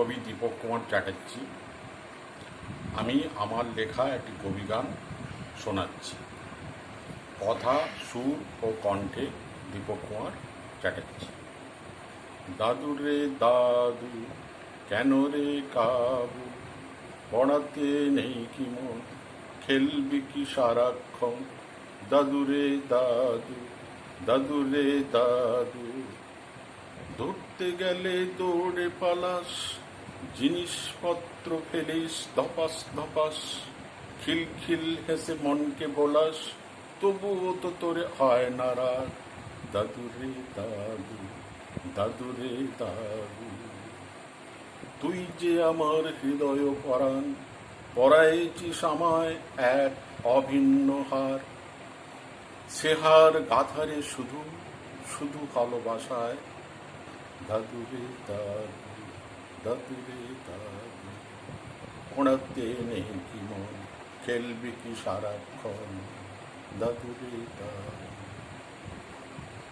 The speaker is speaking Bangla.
কবি দীপক কুমার চ্যাটার্জি। আমি আমার লেখা একটি কবিগান শোনাচ্ছি। কথা, সুর ও কণ্ঠে দীপক কুমার চ্যাটার্জি। দাদু রে দাদু, কেন রে কাবু, পড়াতে নেই কি মন, খেলবি কি সারাক্ষণ। দাদু রে দাদু, দাদু রে দাদু, ধরতে গেলে দৌড়ে পালাস, জিনিসপত্র ফেলিস ধপাস ধপাস, খিলখিল হেসে মনকে বোলাস, তবুও তো তোরে হয় না রাগ। দাদু রে দাদু, দাদু রে দাদু, তুই যে আমার হৃদয় পরাণ, পরাইছিস আমায় এক অভিন্ন হার। সে হার গাথারে শুধু শুধু ভালোবাসায়। দাদু রে দাদু, দাদু রে দাদু, পড়াতে নেই কি মন, খেলবি কি সারাক্ষণ। দাদু রে দাদু।